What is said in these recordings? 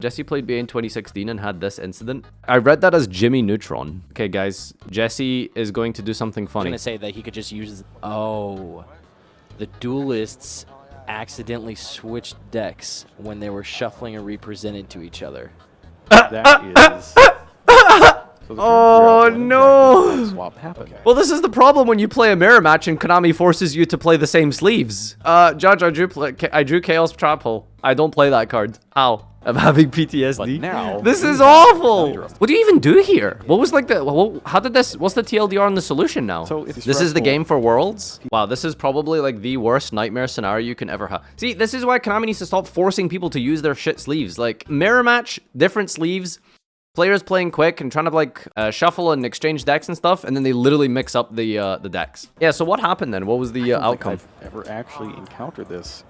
Jesse played BA in 2016 and had this incident. I read that as Jimmy Neutron. Okay, guys, Jesse is going to do something funny. I'm gonna say that he could just use. Oh, the duelists accidentally switched decks when they were shuffling and represented to each other. That is. Oh no! Swap happened. Well, this is the problem when you play a mirror match and Konami forces you to play the same sleeves. Judge, I drew Chaos Trap Hole. I don't play that card. Ow. I'm having PTSD. But now, this is awful. What do you even do here? What was like the? How did this? What's the TLDR on the solution now? So it's this is the game for Worlds. Wow, this is probably like the worst nightmare scenario you can ever have. See, this is why Konami needs to stop forcing people to use their shit sleeves. Like mirror match, different sleeves. Players playing quick and trying to like shuffle and exchange decks and stuff, and then they literally mix up the decks. Yeah. So what happened then? What was the outcome? I've ever actually encountered this.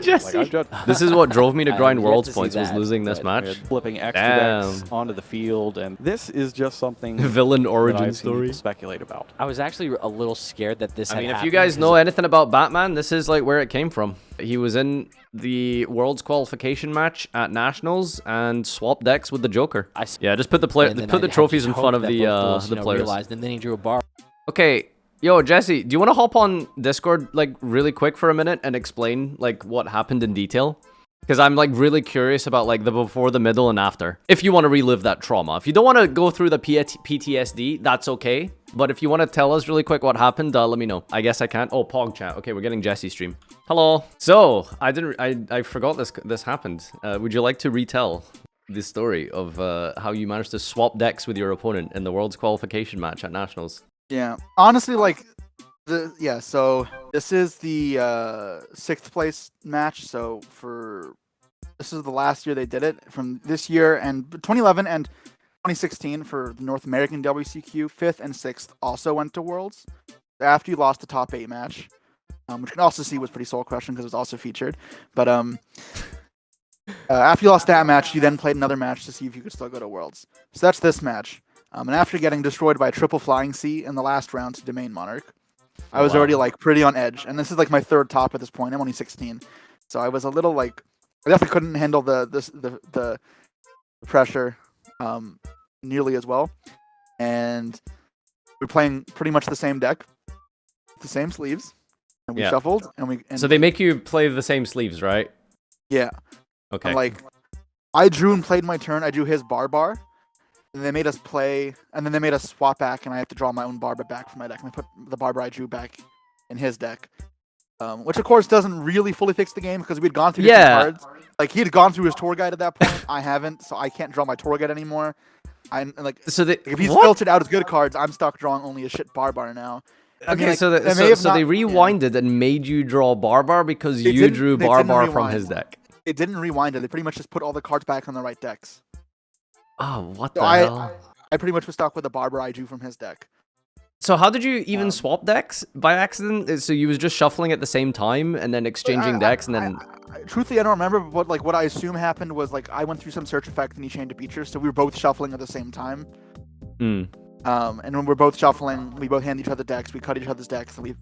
Jesse. This is what drove me to grind Worlds points. Was losing this match. Flipping extra decks onto the field, and this is just something. Villain origin that I've seen story. people speculate about. I was actually a little scared that this. I mean, if you guys know anything about Batman, this is like where it came from. He was in the Worlds qualification match at Nationals and swapped decks with the Joker. Yeah, just put the trophies in front of the players. And then he drew a bar. Okay, yo, Jesse, do you want to hop on Discord like really quick for a minute and explain like what happened in detail? Because I'm like really curious about like the before, the middle, and after. If you want to relive that trauma. If you don't want to go through the PTSD, that's okay. But if you want to tell us really quick what happened, let me know. I guess I can't. Oh, Pog chat. Okay, we're getting Jesse stream. Hello. So I forgot this happened. Would you like to retell the story of how you managed to swap decks with your opponent in the World's qualification match at Nationals? Yeah, honestly, like so this is the 6th place match. So this is the last year they did it. From this year and 2011 and 2016 for the North American WCQ, 5th and 6th also went to Worlds. After you lost the top 8 match, which you can also see was pretty soul crushing because it was also featured. But after you lost that match, you then played another match to see if you could still go to Worlds. So that's this match. And after getting destroyed by a triple flying C in the last round to Domain Monarch, I was already like pretty on edge. And this is like my 3rd top at this point. I'm only 16, so I was a little like I definitely couldn't handle the pressure nearly as well. And we're playing pretty much the same deck, the same sleeves, and we shuffled and so they make you play the same sleeves, right? Yeah. Okay. And like I drew and played my turn. I drew his bar. And they made us play, and then they made us swap back, and I have to draw my own Barber back from my deck. And I put the Barber I drew back in his deck, which of course doesn't really fully fix the game because we'd gone through different cards. Like he had gone through his tour guide at that point. I haven't, so I can't draw my tour guide anymore. I'm like, so if he's filtered out his good cards, I'm stuck drawing only a shit Barber now. Okay, I mean, so they rewinded and made you draw Barber because you drew Barber from his deck. It didn't rewind it. They pretty much just put all the cards back on the right decks. Oh, what the hell? I pretty much was stuck with the Barber I drew from his deck. So how did you even swap decks by accident? So you was just shuffling at the same time and then exchanging decks and then... Truthfully, I don't remember, but like what I assume happened was like I went through some search effect and he changed a feature, so we were both shuffling at the same time. And when we're both shuffling, we both hand each other decks, we cut each other's decks, and we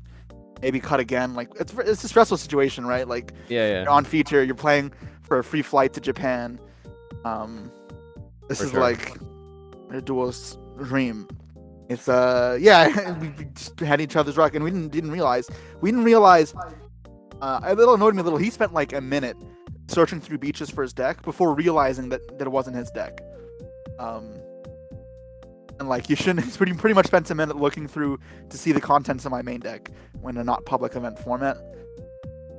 maybe cut again. Like it's a stressful situation, right? Like you're on feature, you're playing for a free flight to Japan. This is like a duel's dream. It's we just had each other's luck, and we didn't realize. A little annoyed me a little. He spent like a minute searching through beaches for his deck before realizing that it wasn't his deck. And like you shouldn't. He's pretty much spent a minute looking through to see the contents of my main deck when a not public event format.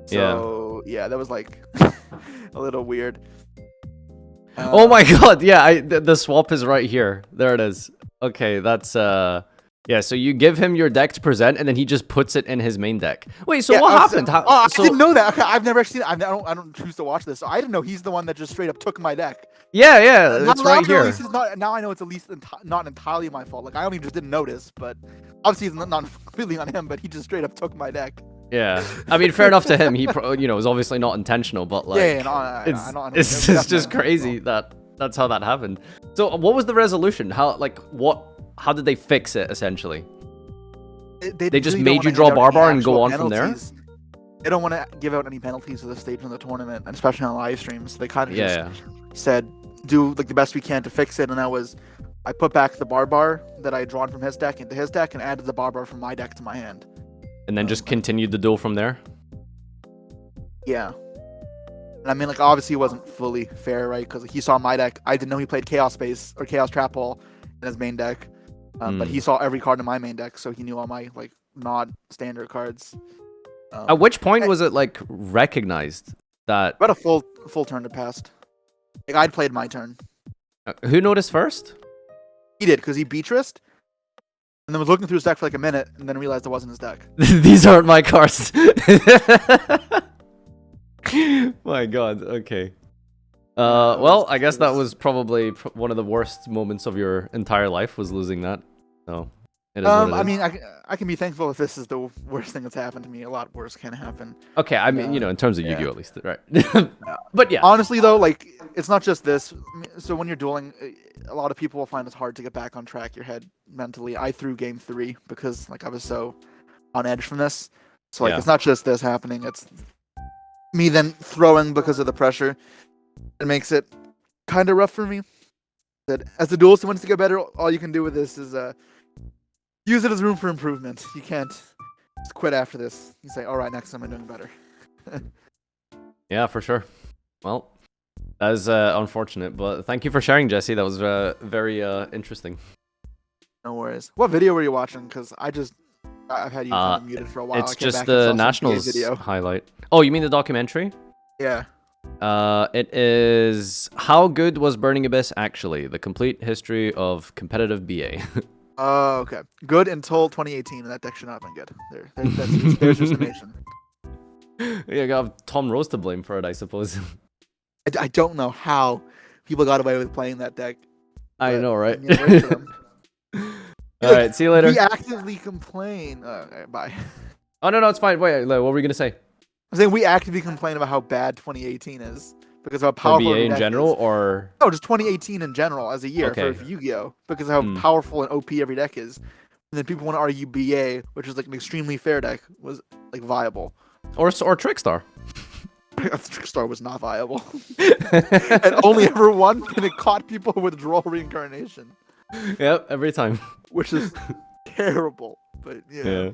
So yeah, that was like a little weird. Oh my god, yeah, the swap is right here. There it is. Okay, that's yeah, so you give him your deck to present and then he just puts it in his main deck. Wait, so what happened? I didn't know that. Okay, I've never seen it. I don't choose to watch this. So I didn't know he's the one that just straight up took my deck. Yeah, it's right here. Now I know it's at least not entirely my fault. Like I only just didn't notice, but obviously it's not completely on him, but he just straight up took my deck. Yeah, I mean, fair enough to him. He, was obviously not intentional, but like, it's just crazy that's how that happened. So, what was the resolution? How did they fix it essentially? They just made you draw Barbar and go on from there. They don't want to give out any penalties at this stage in the tournament, and especially on live streams. They kind of said do like the best we can to fix it, and that was I put back the bar that I had drawn from his deck into his deck and added the bar from my deck to my hand. And then just continued the duel from there? Yeah. And I mean, like, obviously it wasn't fully fair, right? Because he saw my deck. I didn't know he played Chaos Space or Chaos Trap Hole in his main deck. But he saw every card in my main deck, so he knew all my, like, non-standard cards. At which point was it, like, recognized that... About a full turn had passed. Like, I'd played my turn. Who noticed first? He did, because he Beatriced, and then was looking through his deck for like a minute, and then realized it wasn't his deck. These aren't my cards. My god, okay. Well, I guess that was probably one of the worst moments of your entire life, was losing that. So, it is what it is. I mean, I can be thankful if this is the worst thing that's happened to me. A lot worse can happen. Okay, I mean, you know, in terms of Yu-Gi-Oh! At least, right? But yeah. Honestly, though, like, it's not just this. So when you're dueling, a lot of people will find it hard to get back on track, your head mentally. I threw game 3 because, like, I was so on edge from this. So, like, it's not just this happening. It's me then throwing because of the pressure. It makes it kind of rough for me. That as the duelist who wants to get better, all you can do with this is use it as room for improvement. You can't just quit after this. You say, all right, next time I'm doing better. Yeah, for sure. Well, that is unfortunate, but thank you for sharing, Jesse. That was very interesting. No worries. What video were you watching? Because I've had you kind of muted for a while. It's just the Nationals highlight. Oh, you mean the documentary? Yeah. It is How Good Was Burning Abyss Actually? The Complete History of Competitive BA. Oh, okay. Good until 2018, and that deck should not have been good. There's your summation. Yeah, got Tom Rose to blame for it, I suppose. I don't know how people got away with playing that deck. I know, right? All right, see you later. We actively complain. Okay, bye. Oh, no, it's fine. Wait, what were we going to say? I'm saying we actively complain about how bad 2018 is. Because of how powerful BA in general, or... No, just 2018 in general as a year for Yu-Gi-Oh! Because of how powerful and OP every deck is. And then people want to argue BA, which is like an extremely fair deck, was like viable. Or Trickstar. Trickstar was not viable. And only ever won, and it caught people with Droll Reincarnation. Yep, every time. Which is terrible. But yeah.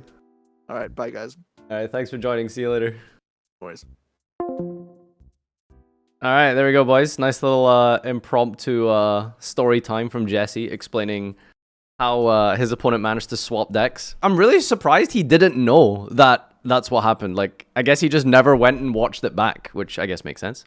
Alright, bye guys. Alright, thanks for joining. See you later. No worries. Alright, there we go, boys. Nice little impromptu story time from Jesse explaining how his opponent managed to swap decks. I'm really surprised he didn't know that that's what happened. Like, I guess he just never went and watched it back, which I guess makes sense.